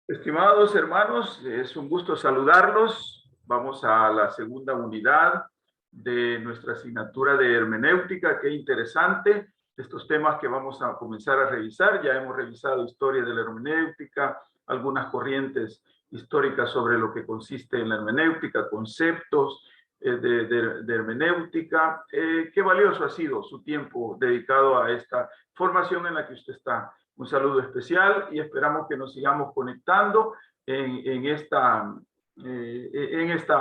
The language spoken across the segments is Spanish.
Estimados hermanos, es un gusto saludarlos. Vamos a la segunda unidad de nuestra asignatura de hermenéutica. Qué interesante estos temas que vamos a comenzar a revisar. Ya hemos revisado historia de la hermenéutica, algunas corrientes históricas sobre lo que consiste en la hermenéutica, conceptos de hermenéutica. Qué valioso ha sido su tiempo dedicado a esta formación en la que usted está. Un saludo especial y esperamos que nos sigamos conectando en esta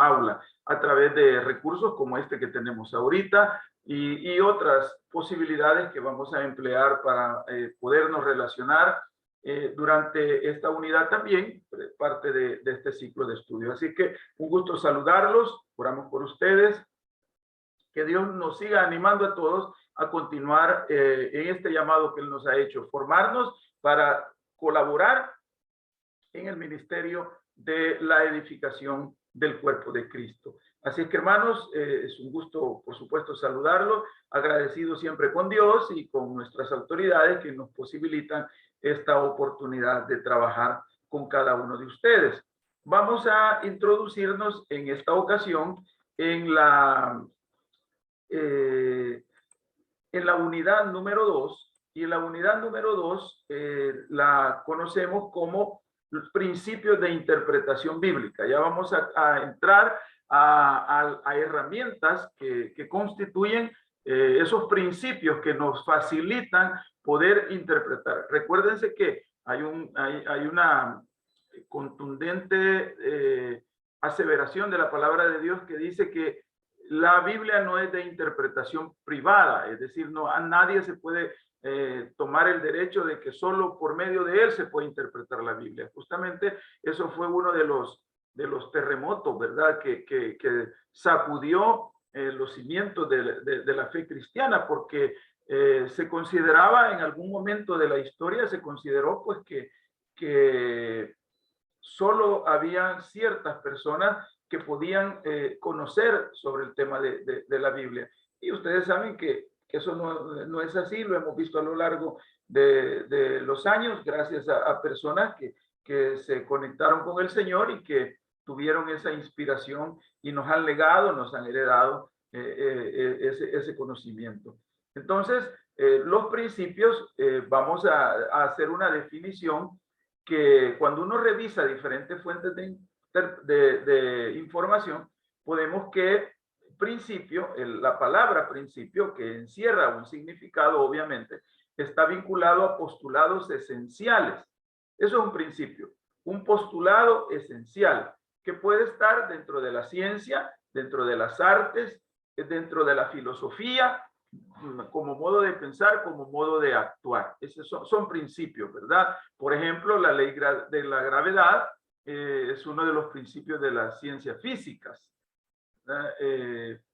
aula a través de recursos como este que tenemos ahorita y otras posibilidades que vamos a emplear para podernos relacionar durante esta unidad también, parte de este ciclo de estudio. Así que un gusto saludarlos, oramos por ustedes, que Dios nos siga animando a todos a continuar en este llamado que Él nos ha hecho, formarnos para colaborar en el ministerio de la edificación del cuerpo de Cristo. Así que, hermanos, es un gusto, por supuesto, saludarlos, agradecido siempre con Dios y con nuestras autoridades que nos posibilitan esta oportunidad de trabajar con cada uno de ustedes. Vamos a introducirnos en esta ocasión en la unidad número 2, y en la unidad número 2 la conocemos como los principios de interpretación bíblica. Ya vamos a entrar a herramientas que constituyen esos principios que nos facilitan poder interpretar. Recuérdense que hay una contundente aseveración de la palabra de Dios que dice que la Biblia no es de interpretación privada, es decir, no, a nadie se puede tomar el derecho de que solo por medio de él se puede interpretar la Biblia. Justamente eso fue uno de los terremotos, ¿verdad? Que sacudió los cimientos de la fe cristiana, porque se consideraba en algún momento de la historia, se consideró pues que solo había ciertas personas que podían conocer sobre el tema de la Biblia. Y ustedes saben que eso no es así, lo hemos visto a lo largo de los años, gracias a personas que se conectaron con el Señor y que tuvieron esa inspiración y nos han legado, nos han heredado ese conocimiento. Entonces, los principios, vamos a hacer una definición que cuando uno revisa diferentes fuentes de información, podemos que principio, la palabra principio, que encierra un significado, obviamente, está vinculado a postulados esenciales. Eso es un principio, un postulado esencial que puede estar dentro de la ciencia, dentro de las artes, dentro de la filosofía, como modo de pensar, como modo de actuar. Esos son principios, ¿verdad? Por ejemplo, la ley de la gravedad es uno de los principios de las ciencias físicas.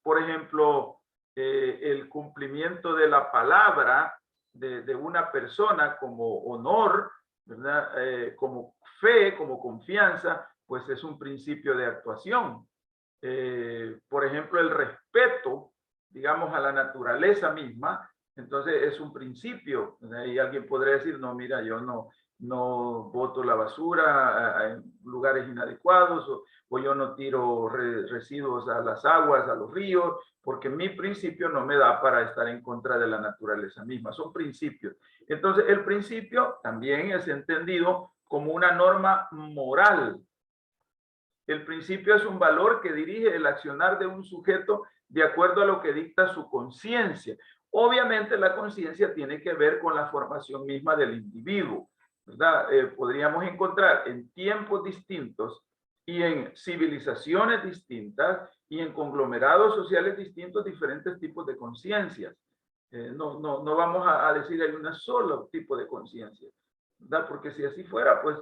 Por ejemplo, el cumplimiento de la palabra de una persona como honor, ¿verdad? Como fe, como confianza, pues es un principio de actuación. Por ejemplo, el respeto, digamos, a la naturaleza misma, entonces es un principio. Y alguien podría decir, no, mira, yo no boto la basura en lugares inadecuados, o yo no tiro residuos a las aguas, a los ríos, porque mi principio no me da para estar en contra de la naturaleza misma. Son principios. Entonces, el principio también es entendido como una norma moral. El principio es un valor que dirige el accionar de un sujeto de acuerdo a lo que dicta su conciencia. Obviamente la conciencia tiene que ver con la formación misma del individuo, ¿verdad? Podríamos encontrar en tiempos distintos y en civilizaciones distintas y en conglomerados sociales distintos diferentes tipos de conciencias. No vamos a decir hay un solo tipo de conciencia, ¿verdad? Porque si así fuera, pues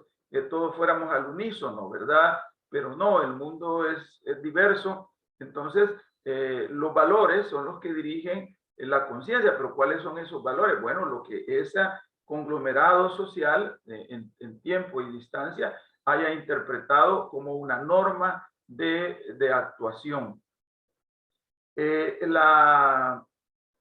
todos fuéramos al unísono, ¿verdad? Pero no, el mundo es diverso. Entonces, los valores son los que dirigen la conciencia, pero ¿cuáles son esos valores? Bueno, lo que ese conglomerado social en tiempo y distancia haya interpretado como una norma de actuación.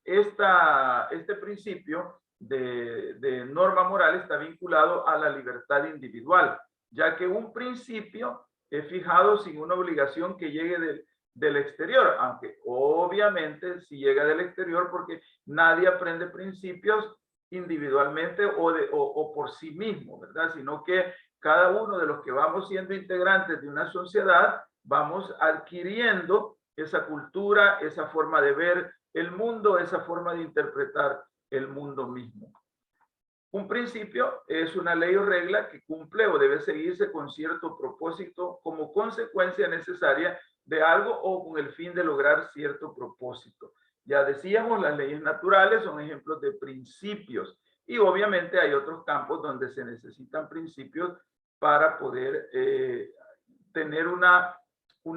Este principio de norma moral está vinculado a la libertad individual. ya que un principio es fijado sin una obligación que llegue del exterior, aunque obviamente si llega del exterior, porque nadie aprende principios individualmente o por sí mismo, ¿verdad? Sino que cada uno de los que vamos siendo integrantes de una sociedad, vamos adquiriendo esa cultura, esa forma de ver el mundo, esa forma de interpretar el mundo mismo. Un principio es una ley o regla que cumple o debe seguirse con cierto propósito como consecuencia necesaria de algo o con el fin de lograr cierto propósito. Ya decíamos, las leyes naturales son ejemplos de principios y obviamente hay otros campos donde se necesitan principios para poder tener una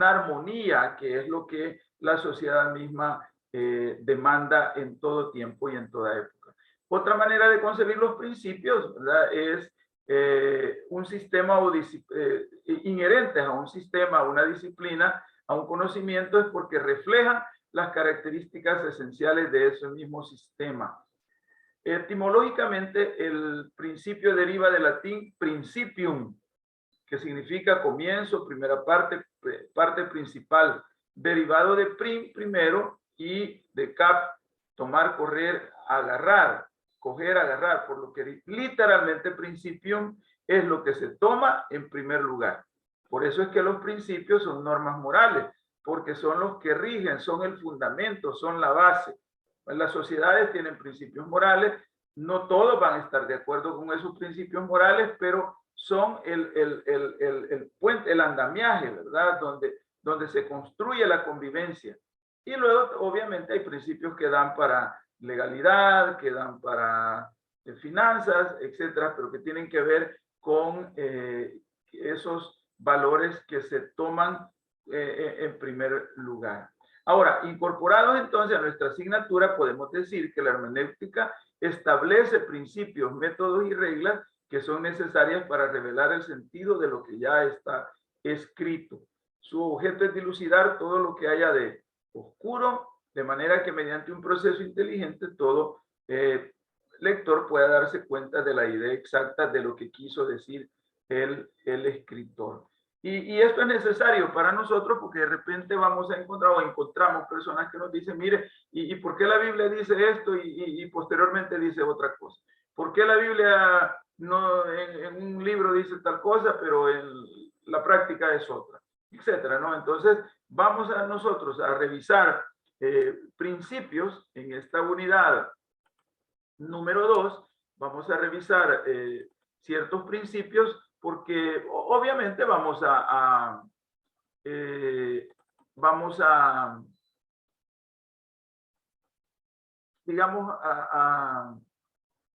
armonía, que es lo que la sociedad misma demanda en todo tiempo y en toda época. Otra manera de concebir los principios, ¿verdad?, es un sistema inherente a un sistema, a una disciplina, a un conocimiento, es porque refleja las características esenciales de ese mismo sistema. Etimológicamente, el principio deriva del latín principium, que significa comienzo, primera parte, parte principal, derivado de prim, primero, y de cap, tomar, correr, agarrar, coger, agarrar, por lo que literalmente principium es lo que se toma en primer lugar. Por eso es que los principios son normas morales, porque son los que rigen, son el fundamento, son la base. Las sociedades tienen principios morales, no todos van a estar de acuerdo con esos principios morales, pero son el puente, el andamiaje, ¿verdad? Donde se construye la convivencia. Y luego, obviamente, hay principios que dan para legalidad, que dan para finanzas, etcétera, pero que tienen que ver con esos valores que se toman en primer lugar. Ahora, incorporados entonces a nuestra asignatura, podemos decir que la hermenéutica establece principios, métodos y reglas que son necesarias para revelar el sentido de lo que ya está escrito. Su objeto es dilucidar todo lo que haya de oscuro, de manera que mediante un proceso inteligente todo lector pueda darse cuenta de la idea exacta de lo que quiso decir el escritor. Y esto es necesario para nosotros porque de repente vamos a encontrar o encontramos personas que nos dicen, mire, ¿y por qué la Biblia dice esto y posteriormente dice otra cosa? ¿Por qué la Biblia no en un libro dice tal cosa, pero en la práctica es otra? Etcétera, ¿no? Entonces, vamos a nosotros a revisar principios en esta unidad número 2. Vamos a revisar ciertos principios porque obviamente vamos digamos,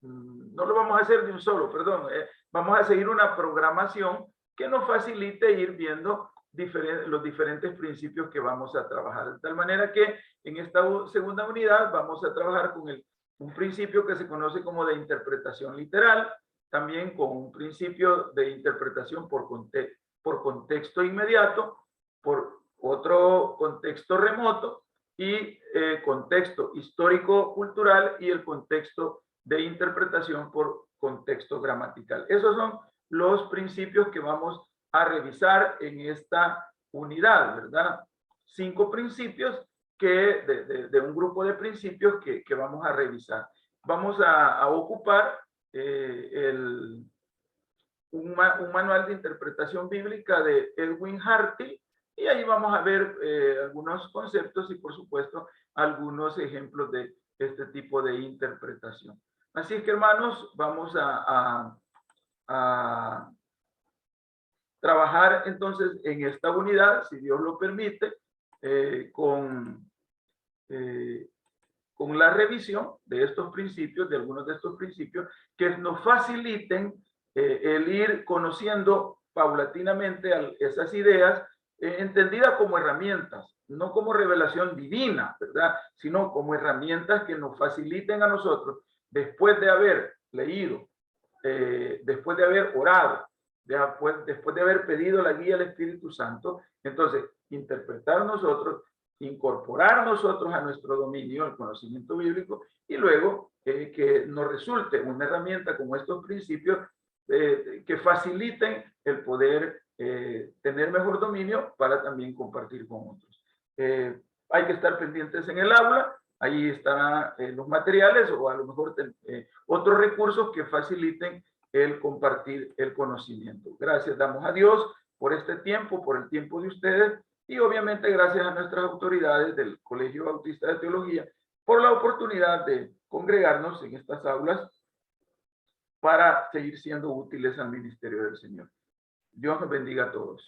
no lo vamos a hacer de un solo, perdón, vamos a seguir una programación que nos facilite ir viendo los diferentes principios que vamos a trabajar. De tal manera que en esta segunda unidad vamos a trabajar con un principio que se conoce como de interpretación literal, también con un principio de interpretación por contexto inmediato, por otro contexto remoto y contexto histórico-cultural y el contexto de interpretación por contexto gramatical. Esos son los principios que vamos a revisar en esta unidad, ¿verdad? 5 principios de un grupo de principios que vamos a revisar. Vamos a ocupar un manual de interpretación bíblica de Edwin Harty, y ahí vamos a ver algunos conceptos y, por supuesto, algunos ejemplos de este tipo de interpretación. Así es que, hermanos, vamos a trabajar entonces en esta unidad, si Dios lo permite, con la revisión de estos principios, de algunos de estos principios, que nos faciliten el ir conociendo paulatinamente esas ideas, entendidas como herramientas, no como revelación divina, ¿verdad? Sino como herramientas que nos faciliten a nosotros, después de haber leído, después de haber orado, después de haber pedido la guía del Espíritu Santo, entonces interpretar nosotros, incorporar nosotros a nuestro dominio el conocimiento bíblico y luego que nos resulte una herramienta como estos principios que faciliten el poder tener mejor dominio para también compartir con otros. Hay que estar pendientes en el aula, ahí están los materiales o a lo mejor otros recursos que faciliten el compartir el conocimiento. Gracias damos a Dios por este tiempo, por el tiempo de ustedes y obviamente gracias a nuestras autoridades del Colegio Bautista de Teología por la oportunidad de congregarnos en estas aulas para seguir siendo útiles al ministerio del Señor. Dios nos bendiga a todos.